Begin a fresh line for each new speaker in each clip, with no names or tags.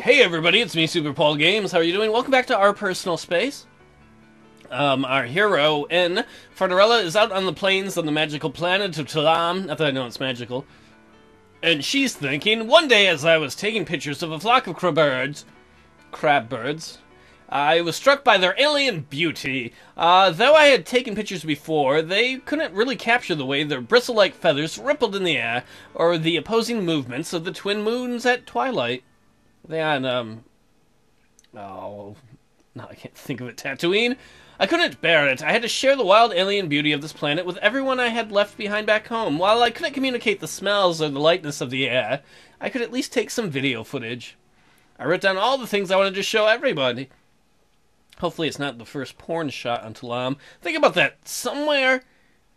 Hey everybody, it's me, Super Paul Games. How are you doing? Welcome back to our personal space. Our hero, N. Fardarella, is out on the plains on the magical planet of Talaam. Not that I know it's magical. And she's thinking, one day as I was taking pictures of a flock of crab birds, I was struck by their alien beauty. Though I had taken pictures before, they couldn't really capture the way their bristle-like feathers rippled in the air, or the opposing movements of the twin moons at twilight. They had, oh, no, I can't think of it, Tatooine. I couldn't bear it. I had to share the wild alien beauty of this planet with everyone I had left behind back home. While I couldn't communicate the smells or the lightness of the air, I could at least take some video footage. I wrote down all the things I wanted to show everybody. Hopefully it's not the first porn shot on Talaam. Think about that. Somewhere,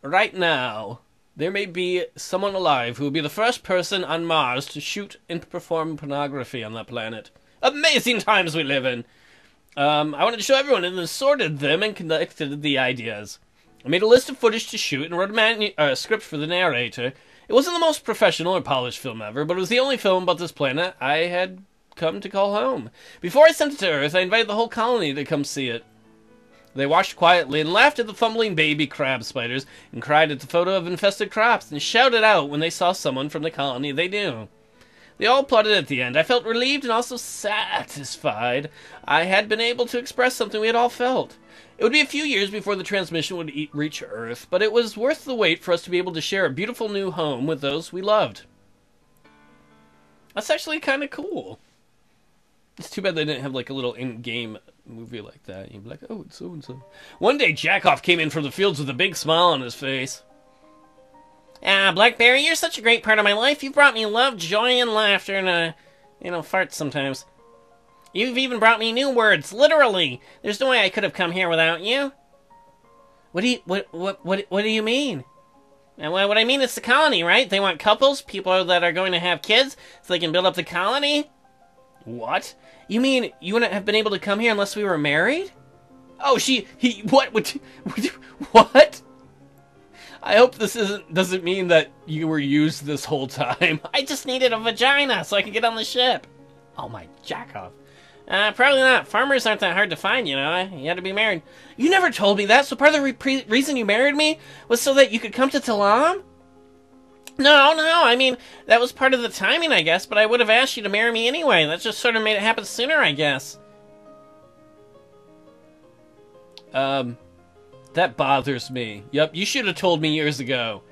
right now, there may be someone alive who will be the first person on Mars to shoot and perform pornography on that planet. Amazing times we live in! I wanted to show everyone and then sorted them and connected the ideas. I made a list of footage to shoot and wrote a script for the narrator. It wasn't the most professional or polished film ever, but it was the only film about this planet I had come to call home. Before I sent it to Earth, I invited the whole colony to come see it. They watched quietly and laughed at the fumbling baby crab spiders and cried at the photo of infested crops and shouted out when they saw someone from the colony they knew. They all applauded at the end. I felt relieved and also satisfied I had been able to express something we had all felt. It would be a few years before the transmission would reach Earth, but it was worth the wait for us to be able to share a beautiful new home with those we loved. That's actually kind of cool. It's too bad they didn't have like a little in-game movie like that. You'd be like, oh, it's so-and-so. One day, Jackoff came in from the fields with a big smile on his face. Blackberry, you're such a great part of my life. You've brought me love, joy, and laughter, and, farts sometimes. You've even brought me new words, literally. There's no way I could have come here without you. What do you mean? What I mean is the colony, right? They want couples, people that are going to have kids, so they can build up the colony? What? You mean you wouldn't have been able to come here unless we were married? Oh, what? I hope this doesn't mean that you were used this whole time. I just needed a vagina so I could get on the ship. Oh my Jackoff. Probably not. Farmers aren't that hard to find, you know. You had to be married. You never told me that, so part of the reason you married me was so that you could come to Talaam? No, I mean, that was part of the timing, I guess, but I would have asked you to marry me anyway. That just sort of made it happen sooner, I guess. That bothers me. Yep, you should have told me years ago.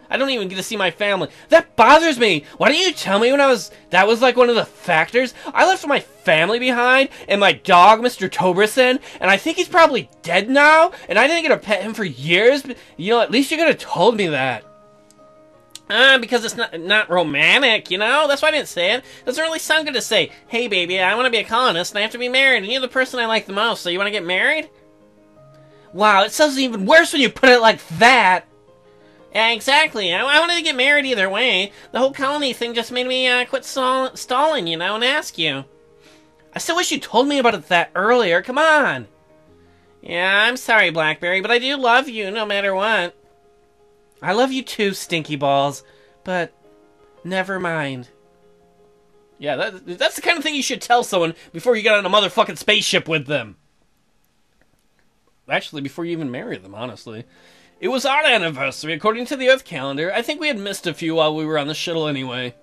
I don't even get to see my family. That bothers me! Why didn't you tell me when that was like one of the factors? I left my family behind, and my dog, Mr. Toberson, and I think he's probably dead now, and I didn't get to pet him for years, but, at least you could have told me that. Because it's not romantic, you know? That's why I didn't say it. It doesn't really sound good to say, hey baby, I want to be a colonist and I have to be married and you're the person I like the most, so you want to get married? Wow, it sounds even worse when you put it like that! Yeah, exactly. I wanted to get married either way. The whole colony thing just made me quit stalling, and ask you. I still wish you told me about it that earlier, come on! Yeah, I'm sorry, Blackberry, but I do love you no matter what. I love you too, Stinky Balls, but never mind. Yeah, that's the kind of thing you should tell someone before you get on a motherfucking spaceship with them. Actually, before you even marry them, honestly. It was our anniversary, according to the Earth calendar. I think we had missed a few while we were on the shuttle anyway.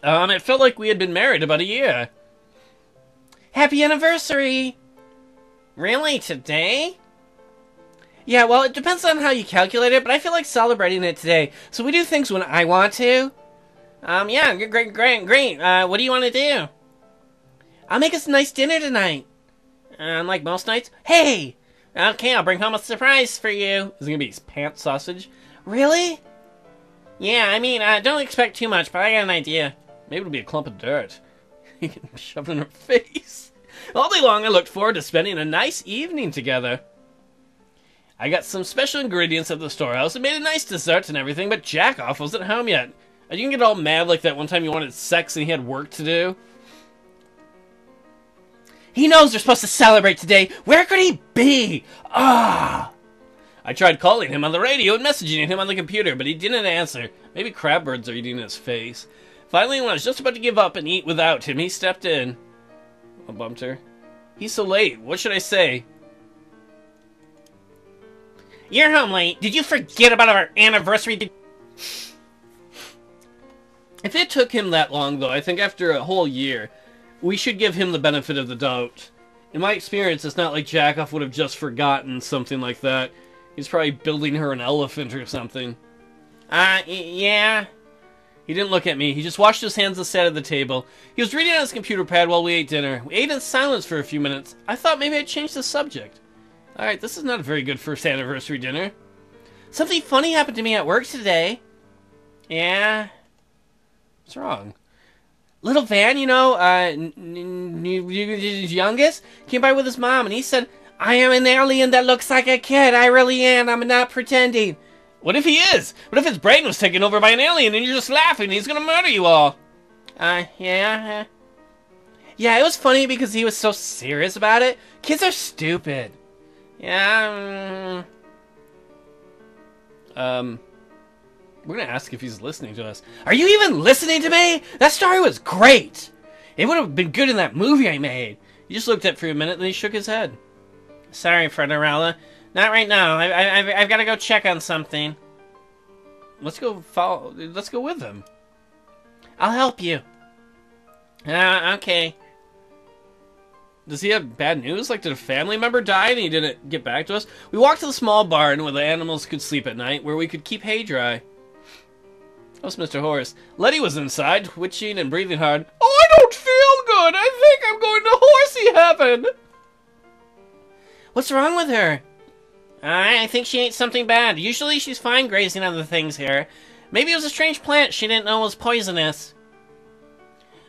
It felt like we had been married about a year. Happy anniversary! Really, today? Yeah, well, it depends on how you calculate it, but I feel like celebrating it today. So we do things when I want to. Yeah, great. What do you want to do? I'll make us a nice dinner tonight. Like most nights. Hey! Okay, I'll bring home a surprise for you. Is it gonna be pants sausage? Really? Yeah, I mean, don't expect too much, but I got an idea. Maybe it'll be a clump of dirt. You can shove it in her face. All day long, I looked forward to spending a nice evening together. I got some special ingredients at the storehouse and made a nice dessert and everything, but Jackoff wasn't home yet. Are you gonna get all mad like that one time you wanted sex and he had work to do? He knows we're supposed to celebrate today. Where could he be? I tried calling him on the radio and messaging him on the computer, but he didn't answer. Maybe crab birds are eating his face. Finally, when I was just about to give up and eat without him, he stepped in. I bumped her. He's so late. What should I say?
You're home late. Did you forget about our anniversary?
If it took him that long, though, I think after a whole year, we should give him the benefit of the doubt. In my experience, it's not like Jackoff would have just forgotten something like that. He's probably building her an elephant or something.
Yeah.
He didn't look at me. He just washed his hands on the side of the table. He was reading on his computer pad while we ate dinner. We ate in silence for a few minutes. I thought maybe I'd change the subject. Alright, this is not a very good first anniversary dinner.
Something funny happened to me at work today. Yeah?
What's wrong?
Little Van, you know, youngest, came by with his mom, and he said, I am an alien that looks like a kid. I really am. I'm not pretending.
What if he is? What if his brain was taken over by an alien and you're just laughing and he's gonna murder you all?
Yeah. Yeah, it was funny because he was so serious about it. Kids are stupid. Yeah.
We're gonna ask if he's listening to us.
Are you even listening to me? That story was great. It would have been good in that movie I made.
He just looked at it for a minute and he shook his head.
Sorry, Fredorella. Not right now. I've got to go check on something.
Let's go with him.
I'll help you. Okay.
Does he have bad news? Like, did a family member die and he didn't get back to us? We walked to the small barn where the animals could sleep at night, where we could keep hay dry. That was Mr. Horse. Letty was inside, twitching and breathing hard. Oh, I don't feel good! I think I'm going to horsey heaven!
What's wrong with her? I think she ate something bad. Usually she's fine grazing on the things here. Maybe it was a strange plant she didn't know was poisonous.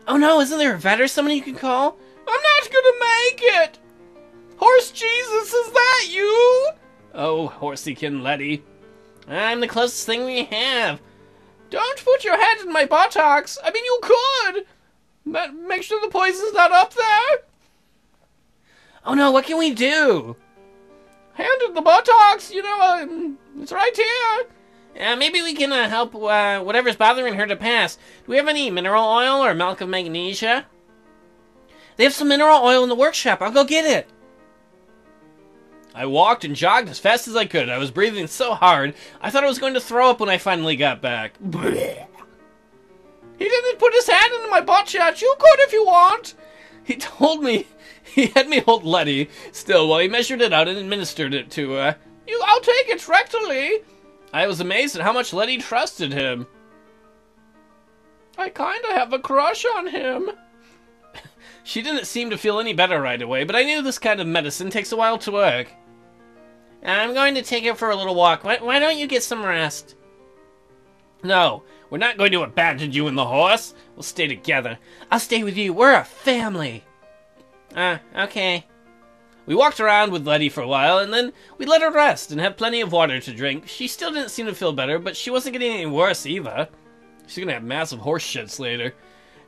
Oh no, isn't there a vet or someone you can call?
I'm not gonna make it! Horse Jesus, is that you? Oh, Horseykin Letty.
I'm the closest thing we have.
Don't put your head in my buttocks. I mean, you could. But make sure the poison's not up there.
Oh no, what can we do?
Hand in the buttocks, you know, it's right here.
Maybe we can help whatever's bothering her to pass. Do we have any mineral oil or milk of magnesia? They have some mineral oil in the workshop. I'll go get it.
I walked and jogged as fast as I could. I was breathing so hard, I thought I was going to throw up when I finally got back. Blech. He didn't put his hand in my butt yet. You could if you want. He told me, he had me hold Letty still while he measured it out and administered it to her. I'll take it rectally. I was amazed at how much Letty trusted him. I kinda have a crush on him. She didn't seem to feel any better right away, but I knew this kind of medicine takes a while to work.
I'm going to take her for a little walk. Why don't you get some rest?
No, we're not going to abandon you and the horse. We'll stay together.
I'll stay with you. We're a family. Okay.
We walked around with Letty for a while, and then we let her rest and have plenty of water to drink. She still didn't seem to feel better, but she wasn't getting any worse either. She's gonna have massive horse shits later.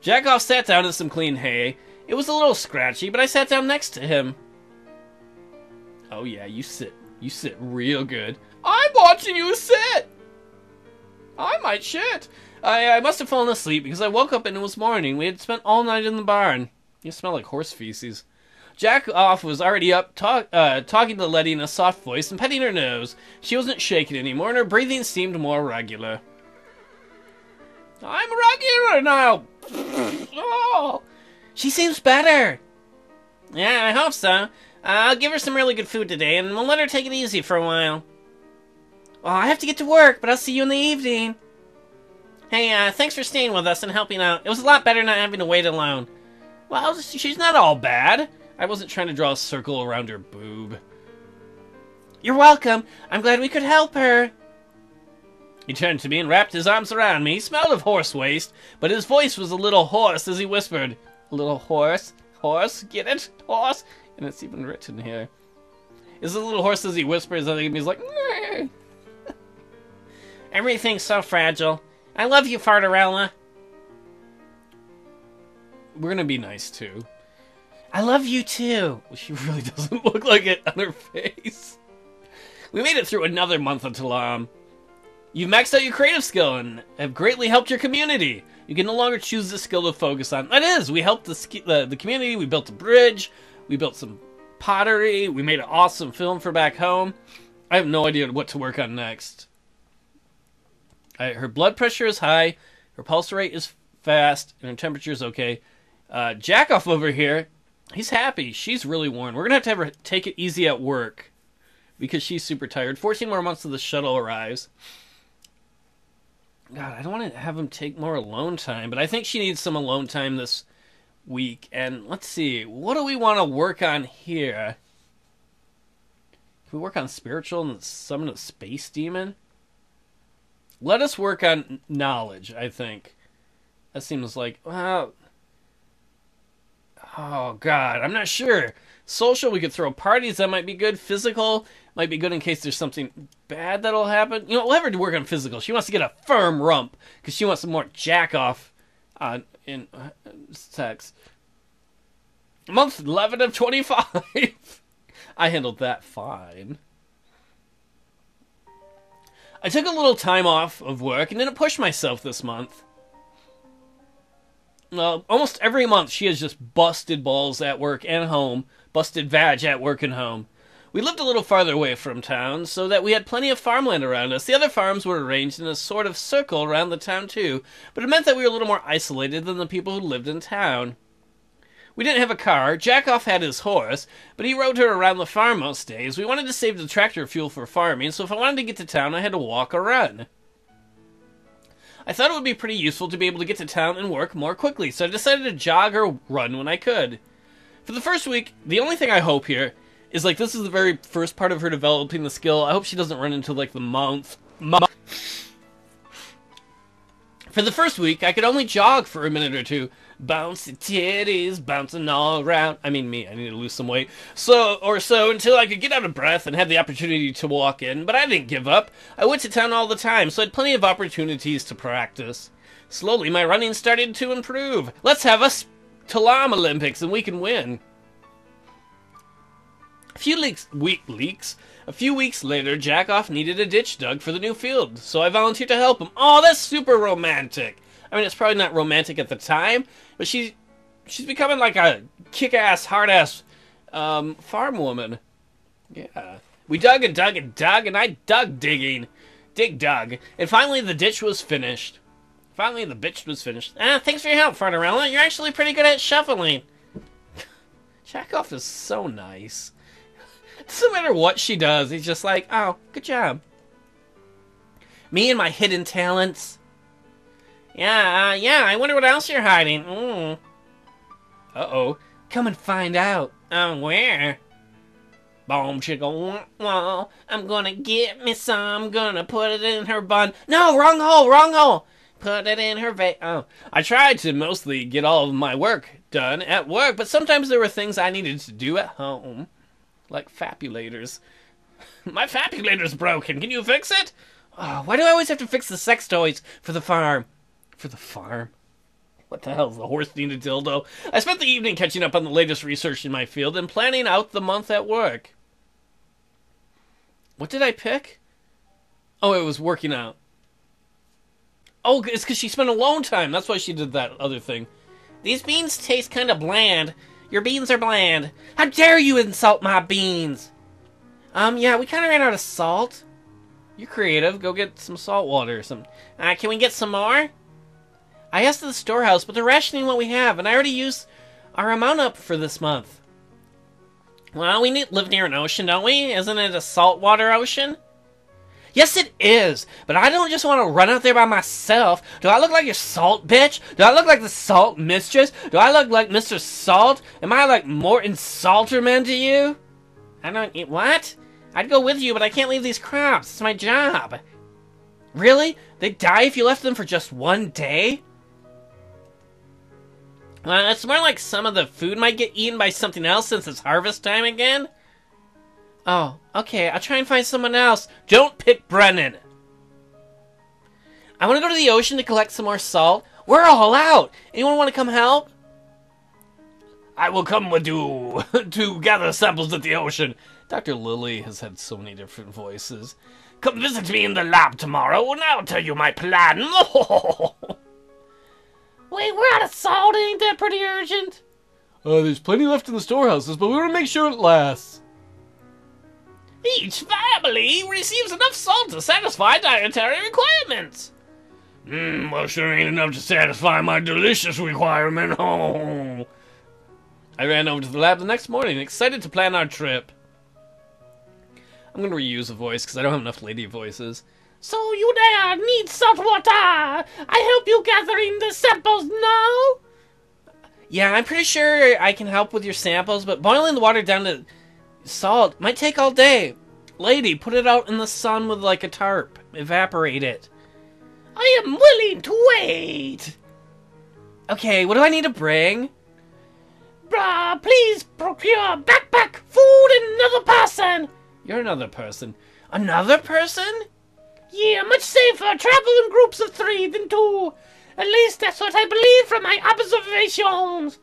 Jackoff sat down in some clean hay. It was a little scratchy, but I sat down next to him. Oh yeah, you sit. You sit real good. I'm watching you sit! I might shit. I must have fallen asleep because I woke up and it was morning. We had spent all night in the barn. You smell like horse feces. Jackoff was already up, talking to Letty in a soft voice and petting her nose. She wasn't shaking anymore and her breathing seemed more regular. I'm regular now! Oh!
She seems better. Yeah, I hope so. I'll give her some really good food today, and we'll let her take it easy for a while. Well, I have to get to work, but I'll see you in the evening. Hey, thanks for staying with us and helping out. It was a lot better not having to wait alone.
Well, she's not all bad. I wasn't trying to draw a circle around her boob.
You're welcome. I'm glad we could help her.
He turned to me and wrapped his arms around me. He smelled of horse waste, but his voice was a little hoarse as he whispered, "A little horse? Horse? Get it? Horse?" And it's even written here. Is a little horse as he whispers, and he's like, "Nah."
Everything's so fragile. I love you, Fardarella.
We're gonna be nice, too.
I love you, too.
Well, she really doesn't look like it on her face. We made it through another month of Talaam. You've maxed out your creative skill and have greatly helped your community. You can no longer choose the skill to focus on. That is, we helped the community. We built a bridge. We built some pottery. We made an awesome film for back home. I have no idea what to work on next. Her blood pressure is high. Her pulse rate is fast. And her temperature is okay. Jackoff over here, he's happy. She's really worn. We're going to have her take it easy at work because she's super tired. 14 more months till the shuttle arrives. God, I don't want to have him take more alone time, but I think she needs some alone time this week. And let's see, what do we want to work on here? Can we work on spiritual and summon a space demon? Let us work on knowledge, I think. That seems like, well, oh God, I'm not sure. Social, we could throw parties, that might be good. Physical might be good in case there's something bad that'll happen. You know, we'll have her work on physical. She wants to get a firm rump because she wants some more jack off in sex. Month 11 of 25. I handled that fine. I took a little time off of work and didn't push myself this month. Almost every month she has just busted balls at work and home, busted vag at work and home. We lived a little farther away from town, so that we had plenty of farmland around us. The other farms were arranged in a sort of circle around the town too, but it meant that we were a little more isolated than the people who lived in town. We didn't have a car. Jackoff had his horse, but he rode her around the farm most days. We wanted to save the tractor fuel for farming, so if I wanted to get to town, I had to walk or run. I thought it would be pretty useful to be able to get to town and work more quickly, so I decided to jog or run when I could. For the first week, the only thing I hope here is, like, this is the very first part of her developing the skill. I hope she doesn't run into, like, the month. For the first week, I could only jog for a minute or two. Bouncy titties, bouncing all around. I mean, me, I need to lose some weight. So until I could get out of breath and have the opportunity to walk in. But I didn't give up. I went to town all the time, so I had plenty of opportunities to practice. Slowly, my running started to improve. Let's have a Talaam Olympics and we can win. A few weeks later, Jackoff needed a ditch dug for the new field, so I volunteered to help him. Oh, that's super romantic. I mean, it's probably not romantic at the time, but she's becoming like a kick-ass, hard-ass farm woman. Yeah. We dug and dug and dug, and I dug digging. Dug. And finally the ditch was finished. Thanks for your help, Fardarella. You're actually pretty good at shoveling. Jackoff is so nice. Doesn't matter what she does, he's just like, oh, good job. Me and my hidden talents. Yeah, I wonder what else you're hiding. Uh-oh. Come and find out. Where? Boom, chicka, wah, I'm gonna get me some, gonna put it in her bun. No, wrong hole. Put it in her Oh. I tried to mostly get all of my work done at work, but sometimes there were things I needed to do at home. Like fabulators. My fabulator's broken. Can you fix it? Oh, why do I always have to fix the sex toys for the farm? What the hell's the horse need a dildo? I spent the evening catching up on the latest research in my field and planning out the month at work. What did I pick? Oh, it was working out. Oh, it's because she spent alone time. That's why she did that other thing. These beans taste kind of bland. Your beans are bland. How dare you insult my beans? Yeah, we kind of ran out of salt. You're creative. Go get some salt water or something. Can we get some more? I asked the storehouse, but they're rationing what we have, and I already used our amount up for this month. Well, we live near an ocean, don't we? Isn't it a saltwater ocean? Yes, it is, but I don't just want to run out there by myself. Do I look like your salt bitch? Do I look like the salt mistress? Do I look like Mr. Salt? Am I like Morton Salterman to you? I don't eat what? I'd go with you, but I can't leave these crops. It's my job. Really? They'd die if you left them for just one day? Well, it's more like some of the food might get eaten by something else since it's harvest time again. Oh, okay, I'll try and find someone else. Don't pick Brennan. I want to go to the ocean to collect some more salt. We're all out. Anyone want to come help? I will come with you to gather samples at the ocean. Dr. Lily has had so many different voices. Come visit me in the lab tomorrow, and I'll tell you my plan.
Wait, we're out of salt. Ain't that pretty urgent?
There's plenty left in the storehouses, but we want to make sure it lasts.
Each family receives enough salt to satisfy dietary requirements.
Well, sure ain't enough to satisfy my delicious requirement. Oh. I ran over to the lab the next morning, excited to plan our trip. I'm going to reuse a voice because I don't have enough lady voices.
So you there need salt water. I help you gathering the samples now?
Yeah, I'm pretty sure I can help with your samples, but boiling the water down to salt might take all day. Lady, put it out in the sun with like a tarp. Evaporate it.
I am willing to wait.
Okay, what do I need to bring?
Please procure backpack, food, and another person.
You're another person. Another person?
Yeah, much safer. Travel in groups of 3 than 2. At least that's what I believe from my observations.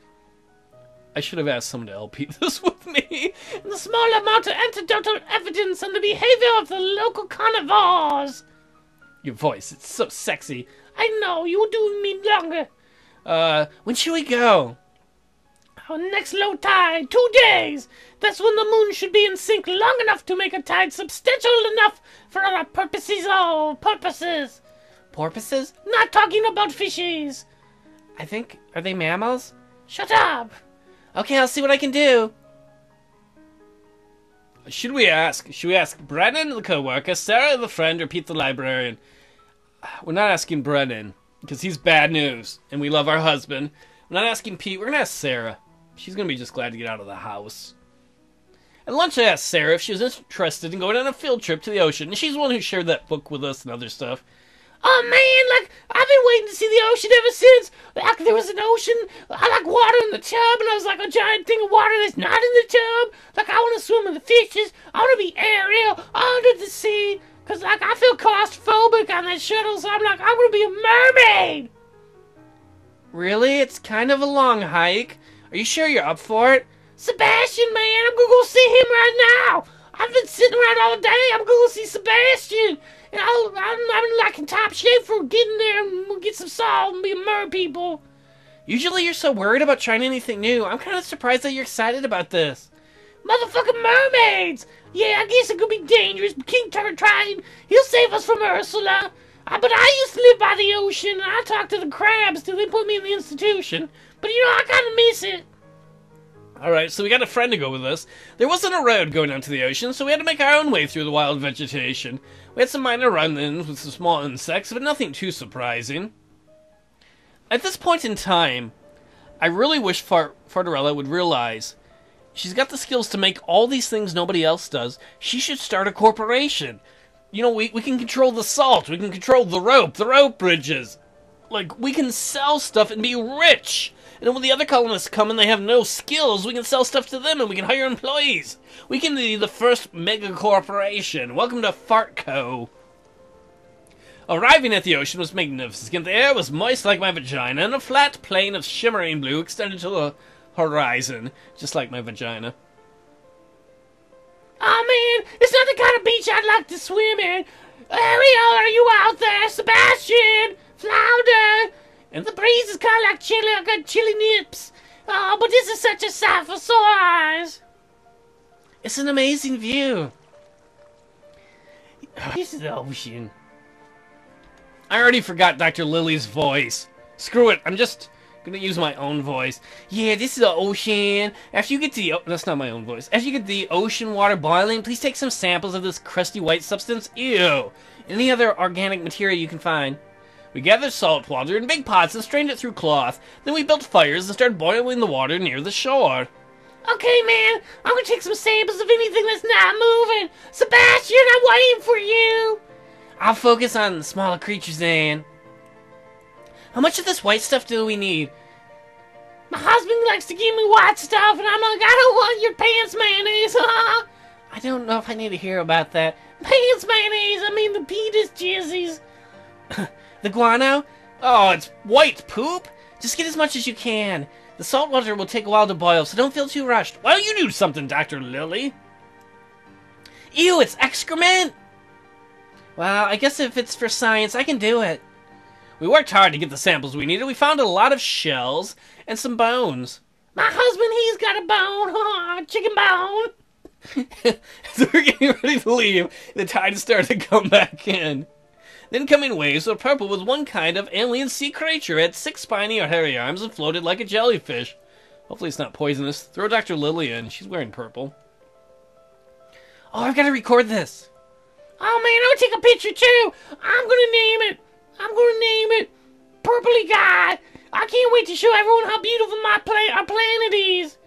I should have asked someone to LP this with me.
The small amount of anecdotal evidence on the behavior of the local carnivores.
Your voice, it's so sexy.
I know, you do me longer.
When should we go?
Next low tide, 2 days. That's when the moon should be in sync long enough to make a tide substantial enough for our purposes. Purposes?
Porpoises?
Not talking about fishies.
Are they mammals?
Shut up.
Okay, I'll see what I can do. Should we ask Brennan, the co-worker, Sarah, the friend, or Pete, the librarian? We're not asking Brennan, because he's bad news, and we love our husband. We're not asking Pete, we're going to ask Sarah. She's going to be just glad to get out of the house. At lunch, I asked Sarah if she was interested in going on a field trip to the ocean, and she's the one who shared that book with us and other stuff.
Oh man, I've been waiting to see the ocean ever since. There was an ocean, I like water in the tub, and I was like a giant thing of water that's not in the tub. I want to swim with the fishes, I want to be aerial, under the sea, because I feel claustrophobic on that shuttle, so I'm going to be a mermaid.
Really? It's kind of a long hike. Are you sure you're up for it?
Sebastian, man, I'm going to go see him right now. I've been sitting around all day. I'm going to go see Sebastian. And I'm like in top shape for getting there and we'll get some salt and be a mer people.
Usually you're so worried about trying anything new. I'm kind of surprised that you're excited about this.
Motherfucking mermaids! Yeah, I guess it could be dangerous, but King Triton, he'll save us from Ursula. But I used to live by the ocean, and I talked to the crabs till they put me in the institution. But, I kind of miss it.
Alright, so we got a friend to go with us. There wasn't a road going down to the ocean, so we had to make our own way through the wild vegetation. We had some minor run-ins with some small insects, but nothing too surprising. At this point in time, I really wish Fardarella would realize she's got the skills to make all these things nobody else does. She should start a corporation. We can control the salt, we can control the rope bridges. We can sell stuff and be rich. And then when the other colonists come and they have no skills, we can sell stuff to them and we can hire employees. We can be the first mega corporation. Welcome to Fartco. Arriving at the ocean was magnificent. The air was moist like my vagina, and a flat plain of shimmering blue extended to the horizon, just like my vagina.
Oh man, it's not the kind of beach I'd like to swim in. Ariel, are you out there? Sebastian! Flounder! And the breeze is kind of like chilly. I got chilly nips. Oh, but this is such a sight for sore eyes.
It's an amazing view.
This is the ocean.
I already forgot Dr. Lily's voice. Screw it, I'm just gonna use my own voice. Yeah, this is the ocean. After you get the... that's not my own voice. After you get the ocean water boiling, please take some samples of this crusty white substance. Ew. Any other organic material you can find. We gathered salt water in big pots and strained it through cloth. Then we built fires and started boiling the water near the shore.
Okay, man. I'm gonna take some samples of anything that's not moving. Sebastian, I'm waiting for you.
I'll focus on the smaller creatures then. How much of this white stuff do we need?
My husband likes to give me white stuff, and I'm like, I don't want your pants mayonnaise, huh?
I don't know if I need to hear about that.
Pants mayonnaise, I mean the penis jizzies.
The guano? Oh, it's white poop? Just get as much as you can. The salt water will take a while to boil, so don't feel too rushed. Why don't you do something, Dr. Lily? Ew, it's excrement!
Well, I guess if it's for science, I can do it.
We worked hard to get the samples we needed. We found a lot of shells and some bones.
My husband, he's got a bone. Oh, chicken bone.
So we're getting ready to leave. The tide started to come back in. The incoming waves were purple with one kind of alien sea creature. It had 6 spiny or hairy arms and floated like a jellyfish. Hopefully it's not poisonous. Throw Dr. Lily in. She's wearing purple.
Oh, I've got to record this.
Oh man, I'll take a picture too. I'm gonna name it. Purpley Guy. I can't wait to show everyone how beautiful our planet is.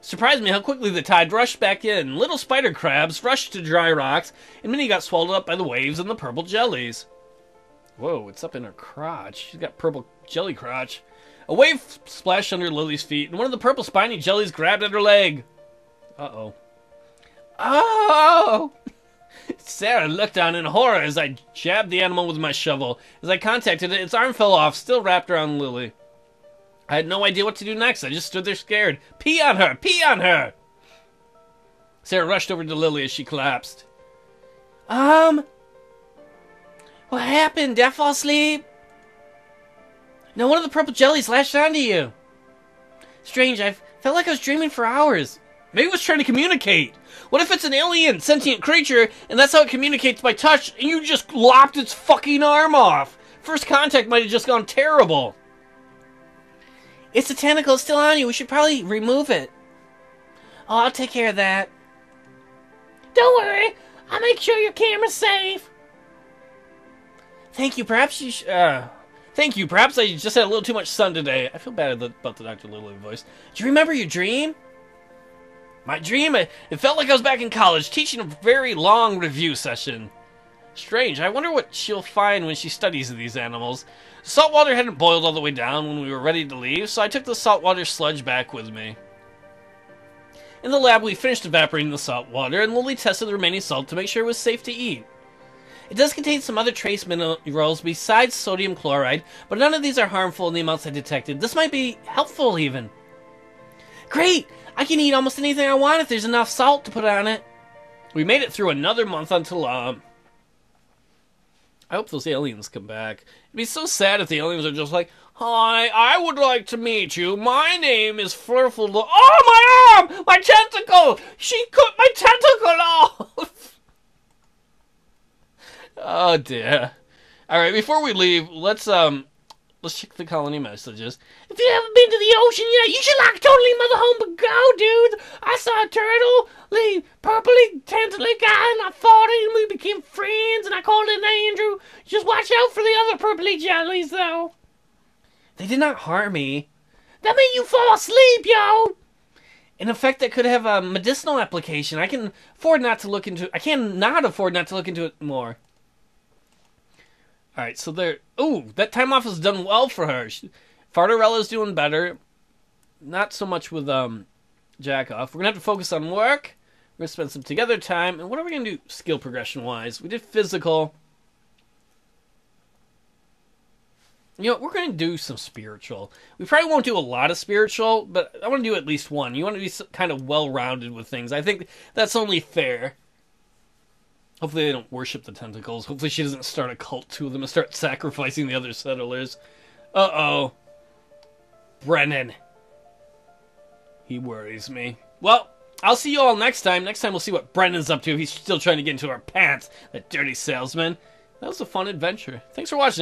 Surprised me how quickly the tide rushed back in. Little spider crabs rushed to dry rocks, and many got swallowed up by the waves and the purple jellies. Whoa, it's up in her crotch. She's got purple jelly crotch. A wave splashed under Lily's feet, and one of the purple spiny jellies grabbed at her leg. Uh-oh. Oh! Sarah looked on in horror as I jabbed the animal with my shovel. As I contacted it, its arm fell off, still wrapped around Lily. I had no idea what to do next. I just stood there scared. Pee on her! Pee on her! Sarah rushed over to Lily as she collapsed.
What happened? Did I fall asleep? No, one of the purple jellies latched onto you. Strange, I felt like I was dreaming for hours.
Maybe it was trying to communicate. What if it's an alien, sentient creature, and that's how it communicates by touch, and you just lopped its fucking arm off? First contact might have just gone terrible.
It's a tentacle. It's still on you. We should probably remove it. Oh, I'll take care of that.
Don't worry. I'll make sure your camera's safe.
Thank you. Perhaps you
Thank you. Perhaps I just had a little too much sun today. I feel bad about the Dr. Lily voice.
Do you remember your dream?
My dream? It felt like I was back in college, teaching a very long review session. Strange. I wonder what she'll find when she studies these animals. Salt water hadn't boiled all the way down when we were ready to leave, so I took the saltwater sludge back with me. In the lab, we finished evaporating the salt water, and Lily tested the remaining salt to make sure it was safe to eat. It does contain some other trace minerals besides sodium chloride, but none of these are harmful in the amounts I detected. This might be helpful, even.
Great! I can eat almost anything I want if there's enough salt to put on it.
We made it through another month on Talaam. I hope those aliens come back. It'd be so sad if the aliens are just like, "Hi, I would like to meet you. My name is Flurful." Oh, my arm! My tentacle! She cut my tentacle off! Oh, dear. Alright, before we leave, let's check the colony messages.
If you haven't been to the ocean yet, you should totally mother home but go, dude. I saw a turtle, purpley, tentacly guy, and I fought it, and we became friends, and I called it Andrew. Just watch out for the other purpley jellies, though.
They did not harm me.
That made you fall asleep, yo.
In effect, that could have a medicinal application. I cannot afford not to look into it more.
Alright, so there... Ooh, that time off has done well for her. Fardarella's doing better. Not so much with Jack off. We're going to have to focus on work. We're going to spend some together time. And what are we going to do skill progression-wise? We did physical. You know, we're going to do some spiritual. We probably won't do a lot of spiritual, but I want to do at least one. You want to be kind of well-rounded with things. I think that's only fair. Hopefully they don't worship the tentacles. Hopefully she doesn't start a cult to them and start sacrificing the other settlers. Uh-oh. Brennan. He worries me. Well, I'll see you all next time. Next time we'll see what Brennan's up to. He's still trying to get into our pants. That dirty salesman. That was a fun adventure. Thanks for watching, everyone.